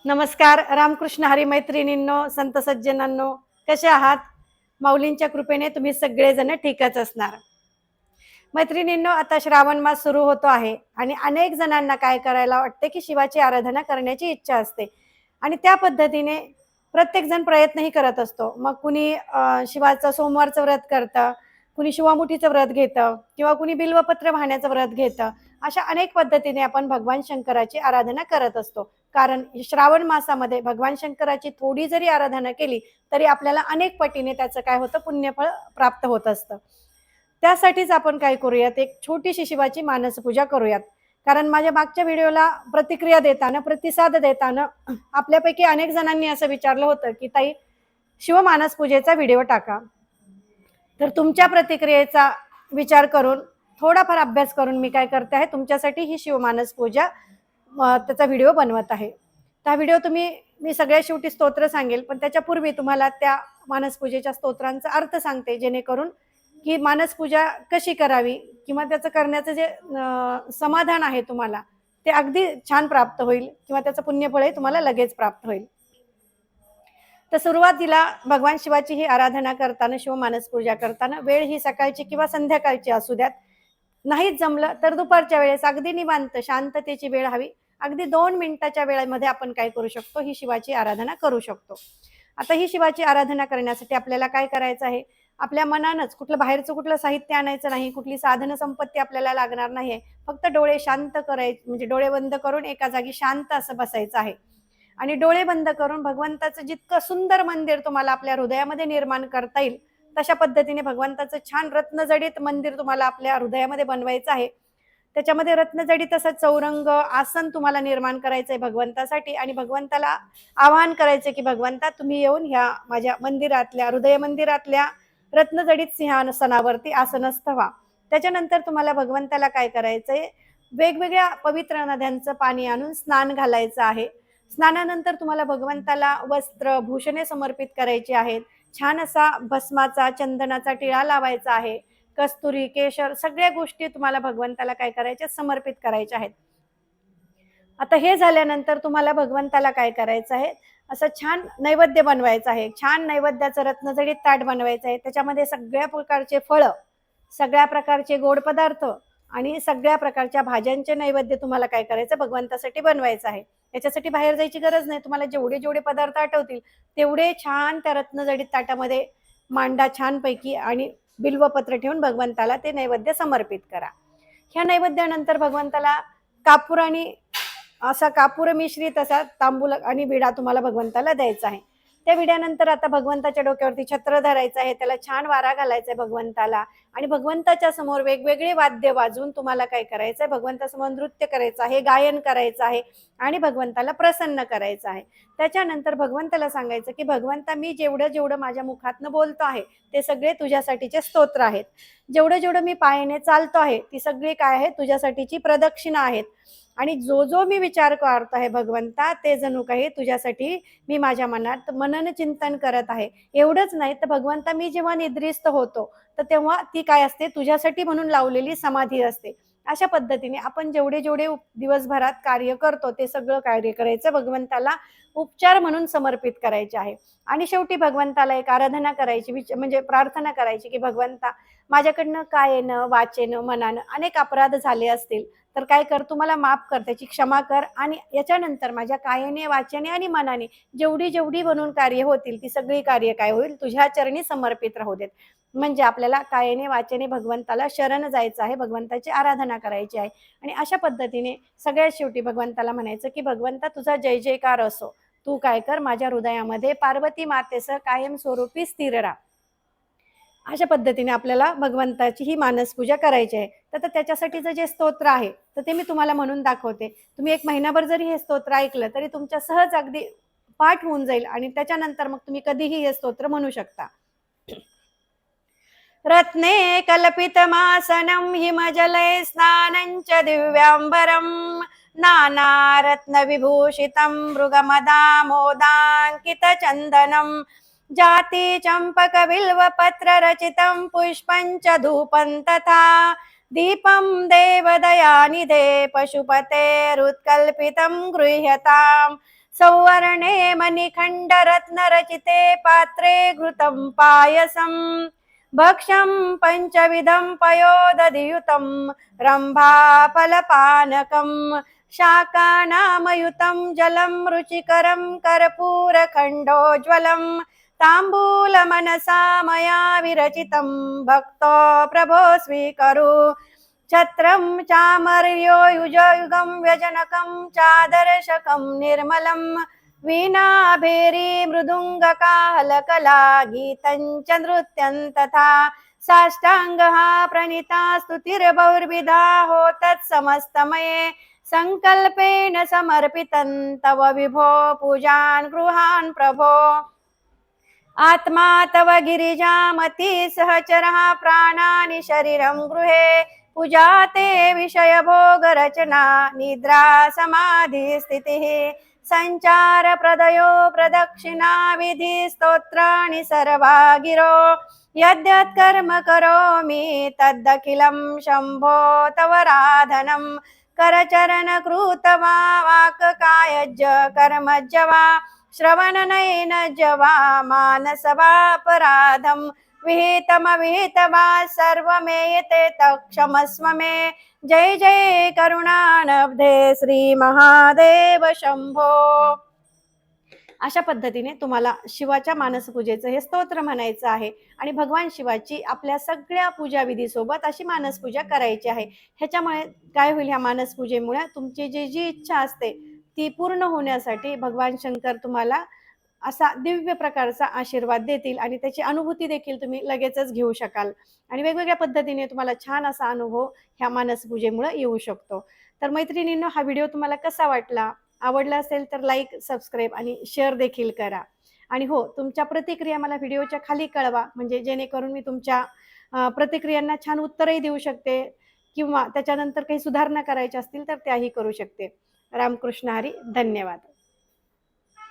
नमस्कार. रामकृष्ण हरी मैत्रिणींनो, संत सज्जनांनो, कसे आहात? माऊलींच्या कृपेने तुम्ही सगळेजण ठीकच असणार. मैत्रिणींनो, आता श्रावण मास सुरू होतो आहे आणि अनेक जणांना काय करायला वाटते की शिवाची आराधना करण्याची इच्छा असते आणि त्या पद्धतीने प्रत्येक जण प्रयत्नही करत असतो. मग कुणी शिवाचं सोमवारचं व्रत करतं, कुणी शिवामुठीचं व्रत घेतं किंवा कुणी बिल्वपत्र वाहण्याचं व्रत घेतं. अशा अनेक पद्धतीने आपण भगवान शंकराची आराधना करत असतो. कारण श्रावण मासामध्ये भगवान शंकराची थोडी जरी आराधना केली तरी आपल्याला अनेक पटीने त्याचं काय होतं, पुण्यफळ प्राप्त होत असतं. त्यासाठीच आपण काय करूयात, एक छोटीशी शिवाची मानसपूजा करूयात. कारण माझ्या मागच्या व्हिडिओला प्रतिक्रिया देताना, प्रतिसाद देताना आपल्यापैकी अनेक जणांनी असं विचारलं होतं की ताई, शिवमानसपूजेचा व्हिडिओ टाका. तर तुमच्या प्रतिक्रियेचा विचार करून, थोडाफार अभ्यास करून मी काय करते आहे, तुमच्यासाठी ही शिवमानसपूजा त्याचा व्हिडिओ बनवत आहे. त्या व्हिडिओ मी सगळ्या शेवटी स्तोत्र सांगेल, पण त्याच्यापूर्वी तुम्हाला त्या मानसपूजेच्या स्तोत्रांचा अर्थ सांगते, जेणेकरून की मानसपूजा कशी करावी किंवा त्याचं करण्याचं जे समाधान आहे तुम्हाला, ते अगदी छान प्राप्त होईल किंवा त्याचं पुण्यफळही तुम्हाला लगेच प्राप्त होईल. तर सुरुवातीला भगवान शिवाची ही आराधना करताना, शिवमानसपूजा करताना वेळ ही सकाळची किंवा संध्याकाळची असू द्यात. नाहीच जमलं तर दुपारच्या वेळेस अगदी निवांत शांततेची वेळ हवी. अगदी 2 मिनिटाच्या वेळेमध्ये आपण काय करू शकतो, ही शिवाची आराधना करू शकतो. आता ही शिवाची आराधना करण्यासाठी आपल्याला काय करायचं आहे, आपल्या मनानंच कुठलं कुठलं साहित्य आणायचं नाही, कुठली साधन संपत्ती आपल्याला लागणार नाहीये. फक्त डोळे शांत करायचे, म्हणजे डोळे बंद करून एका जागी शांत असं बसायचं आहे आणि डोळे बंद करून भगवंताचं जितकं सुंदर मंदिर तुम्हाला आपल्या हृदयामध्ये निर्माण करता येईल तशा पद्धतीने भगवंताचं छान रत्नजडित मंदिर तुम्हाला आपल्या हृदयामध्ये बनवायचं आहे. त्याच्यामध्ये रत्नजडित असं चौरंग आसन तुम्हाला निर्माण करायचंय भगवंतासाठी आणि भगवंताला आवाहन करायचं की भगवंता, तुम्ही येऊन ह्या माझ्या मंदिरातल्या, हृदय मंदिरातल्या रत्नजडित सिंहासनावरती आसनस्थ व्हा. त्याच्यानंतर तुम्हाला भगवंताला काय करायचंय, वेगवेगळ्या पवित्र नद्यांचं पाणी आणून स्नान घालायचं आहे. स्नानानंतर तुम्हाला भगवंताला वस्त्र भूषणे समर्पित करायची आहेत. छान असा भस्माचा, चंदनाचा टिळा लावायचा आहे. कस्तुरी, केशर सगळ्या गोष्टी तुम्हाला भगवंताला काय करायच्या, समर्पित करायच्या आहेत. आता हे झाल्यानंतर तुम्हाला भगवंताला काय करायचं आहे, असं छान नैवेद्य बनवायचं आहे. छान नैवेद्याचं रत्नजडित ताट बनवायचं आहे. त्याच्यामध्ये सगळ्या प्रकारचे फळं, सगळ्या प्रकारचे गोड पदार्थ आणि सगळ्या प्रकारच्या भाज्यांचे नैवेद्य तुम्हाला काय करायचं, भगवंतासाठी बनवायचं आहे. याच्यासाठी बाहेर जायची गरज नाही. तुम्हाला जेवढे जेवढे पदार्थ आठवतील तेवढे छान त्या रत्नजडित ताटामध्ये मांडा छानपैकी आणि बिल्वपत्र ठेवून भगवंताला ते नैवेद्य समर्पित करा. ह्या नैवेद्यानंतर भगवंताला कापूर आणि असा कापूर मिश्रित असा तांबूल आणि विडा तुम्हाला भगवंताला द्यायचा आहे. त्या विड्यानंतर आता भगवंताच्या डोक्यावरती छत्र धरायचं आहे, त्याला छान वारा घालायचा आहे भगवंताला आणि भगवंताच्या समोर वेगवेगळे वाद्य वाजवून तुम्हाला काय करायचं आहे, भगवंतासमोर नृत्य करायचं आहे, गायन करायचं आहे आणि भगवंताला प्रसन्न करायचं आहे. त्याच्यानंतर भगवंताला सांगायचं की भगवंता, मी जेवढं जेवढं माझ्या मुखातनं बोलतो आहे ते सगळे तुझ्यासाठीचे स्तोत्र आहेत. जेवढं जेवढं मी पायाने चालतो आहे ती सगळी काय आहे, तुझ्यासाठीची प्रदक्षिणा आहेत आणि जो जो मी विचार करतो आहे भगवंता, ते जणू काही तुझ्यासाठी मी माझ्या मनात मनन चिंतन करत आहे. एवढंच नाही तर भगवंता, मी जेव्हा निद्रिस्त होतो तर तेव्हा ती काय असते, तुझ्यासाठी म्हणून लावलेली समाधी असते. अशा पद्धतीने आपण जेवढे जेवढे दिवसभरात कार्य करतो ते सगळं कार्य करायचं भगवंताला उपचार म्हणून समर्पित करायचे आहे. आणि शेवटी भगवंताला एक आराधना करायची, म्हणजे प्रार्थना करायची की भगवंता, माझ्याकडनं कायेनं, वाचेनं, मनानं अनेक अपराध झाले असतील तर काय कर, तू मला माफ कर, त्याची क्षमा कर आणि याच्यानंतर माझ्या कायेने, वाचेने आणि मनाने जेवढी जेवढी बनून कार्य होतील ती सगळी कार्य काय होईल, तुझ्या चरणी समर्पित राहू देत. म्हणजे आपल्याला कायेने, वाचेने भगवंताला शरण जायचं आहे, भगवंताची आराधना करायची आहे आणि अशा पद्धतीने सगळ्यात शेवटी भगवंताला म्हणायचं की भगवंता, तुझा जय जयकार असो. तू काय कर, माझ्या हृदयामध्ये पार्वती मातेसह कायम स्वरूपी स्थिर राहा. अशा पद्धतीने आपल्याला भगवंताची ही मानसपूजा करायची आहे. तर त्याच्यासाठीचं जे स्तोत्र आहे तर ते मी तुम्हाला म्हणून दाखवते. तुम्ही 1 महिनाभर जरी हे स्तोत्र ऐकलं तरी तुमच्या सहज अगदी पाठ होऊन जाईल आणि त्याच्यानंतर मग तुम्ही कधीही हे स्तोत्र म्हणू शकता. रत्ने कल्पितमासनं हिमजले स्नानञ्च दिव्याम्बरं नानारत्नविभूषितं मृगमदामोदाङ्कितचन्दनं जाति चम्पकबिल्वपत्ररचितं पुष्पं च धूपं तथा दीपं देवदयानिधे पशुपतेरुत्कल्पितं गृह्यताम् सौवर्णे मणिखण्ड रत्नरचिते पात्रे घृतं पायसं भक्ष्यं पञ्चविधं पयोदधियुतं रम्भाफलपानकं शाकानामयुतं जलं रुचिकरं कर्पूरखण्डोज्ज्वलं ताम्बूलमनसा मया विरचितं भक्तो प्रभो स्वीकरु छत्रं चामर्यो युजयुगं व्यजनकं चादर्शकं निर्मलं वीणाभेरी मृदुङ्गकाहलकला गीतं च नृत्यं तथा साष्टाङ्गः प्रणीता स्तुतिर्बहुर्विधा हो तत्समस्तमये संकल्पेन समर्पितं तव विभो पूजान् गृहान् प्रभो आत्मा तव गिरिजामति सहचरः प्राणानि शरीरं गृहे पूजा ते विषय भोग रचना निद्रा समाधि स्थितिः संचार प्रदयो प्रदक्षिणा विधि स्तोत्राणि सर्वा गिरो यद्यत् कर्म करोमि तदखिलं शम्भो तव राधनं करचरण कृत वा वाक् कायज्ज कर्मज्ज वा श्रवणनयन जवा मानसवापराधं विहितमविहितवा सर्वमेते तत्क्षमस्व मे जय जय करुणानब्धे श्री महादेव शंभो। अशा पद्धतीने तुम्हाला शिवाच्या मानसपूजेचं हे स्तोत्र म्हणायचं आहे आणि भगवान शिवाची आपल्या सगळ्या पूजाविधी सोबत अशी मानसपूजा करायची आहे। ह्याच्यामुळे काय होईल, ह्या मानसपूजेमुळे तुमची जी इच्छा असते ती पूर्ण होण्यासाठी भगवान शंकर तुम्हाला असा दिव्य प्रकारचा आशीर्वाद देतील आणि त्याची अनुभूती देखील तुम्ही लगेचच घेऊ शकाल आणि वेगवेगळ्या पद्धतीने तुम्हाला छान असा अनुभव ह्या मानसपूजेमुळे येऊ शकतो। तर मैत्रिणींनो, हा व्हिडिओ तुम्हाला कसा वाटला? आवडला असेल तर लाईक, सबस्क्राईब आणि शेअर देखील करा आणि हो, तुमच्या प्रतिक्रिया मला व्हिडिओच्या खाली कळवा, म्हणजे जेणेकरून मी तुमच्या प्रतिक्रियांना छान उत्तरही देऊ शकते किंवा त्याच्यानंतर काही सुधारणा करायच्या असतील तर त्याही करू शकते। रामकृष्ण हरी, धन्यवाद।